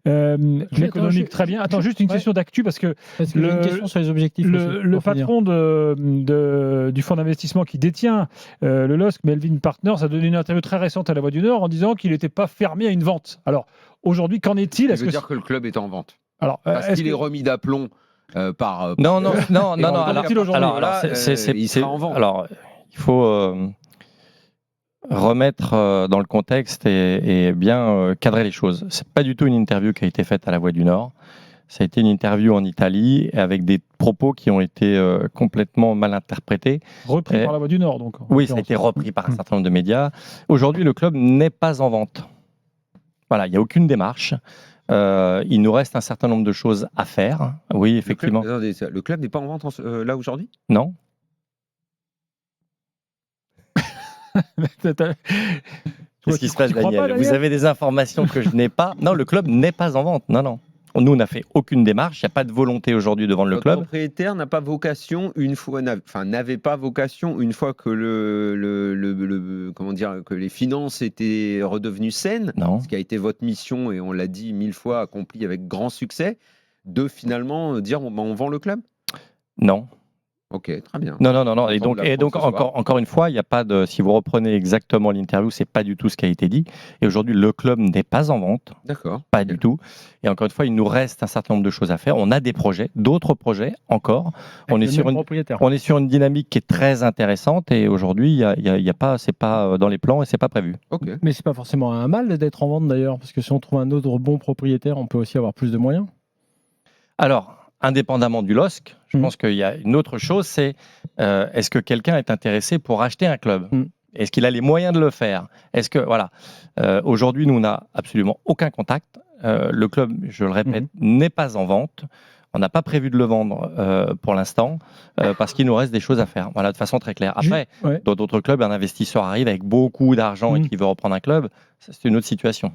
L'économique, très bien. Attends, juste une question d'actu, parce que Parce que j'ai une question sur les objectifs. le patron du fonds d'investissement qui détient le LOSC, Melvin Partners, a donné une interview très récente à La Voix du Nord en disant qu'il n'était pas fermé à une vente. Alors, aujourd'hui, qu'en est-il? Ça veut dire que le club est en vente. Alors, Parce qu'il est remis d'aplomb par... Non. Il sera en vente. Alors, il faut remettre dans le contexte et bien cadrer les choses. C'est pas du tout une interview qui a été faite à La Voix du Nord. Ça a été une interview en Italie avec des propos qui ont été complètement mal interprétés. Repris par La Voix du Nord, donc. Oui, ça a été repris par un certain nombre de médias. Aujourd'hui, le club n'est pas en vente. Voilà, il n'y a aucune démarche. Il nous reste un certain nombre de choses à faire. Oui, effectivement. Le club n'est pas en vente là aujourd'hui? Non. Qu'est-ce qui se passe, Daniel? Vous avez des informations que je n'ai pas? Non, le club n'est pas en vente. Non. Nous, on n'a fait aucune démarche. Il n'y a pas de volonté aujourd'hui de vendre le club. Le propriétaire n'a pas vocation n'avait pas vocation une fois que que les finances étaient redevenues saines. Non. Ce qui a été votre mission, et on l'a dit 1000 fois, accompli avec grand succès, de finalement dire on vend le club? Non. Ok, très bien. Non. Et donc encore une fois, il n'y a pas de. Si vous reprenez exactement l'interview, c'est pas du tout ce qui a été dit. Et aujourd'hui, le club n'est pas en vente. D'accord. Pas du tout. Et encore une fois, il nous reste un certain nombre de choses à faire. On a des projets, d'autres projets encore. On est sur une dynamique qui est très intéressante. Et aujourd'hui, il y a pas, c'est pas dans les plans et c'est pas prévu. Okay. Mais c'est pas forcément un mal d'être en vente d'ailleurs, parce que si on trouve un autre bon propriétaire, on peut aussi avoir plus de moyens. Alors, indépendamment du LOSC, je pense qu'il y a une autre chose, c'est est-ce que quelqu'un est intéressé pour acheter un club? Est-ce qu'il a les moyens de le faire? Est-ce que voilà, aujourd'hui, nous on n'a absolument aucun contact. Le club, je le répète, n'est pas en vente. On n'a pas prévu de le vendre pour l'instant parce qu'il nous reste des choses à faire. Voilà, de façon très claire. Après, dans d'autres clubs, un investisseur arrive avec beaucoup d'argent et qui veut reprendre un club, c'est une autre situation.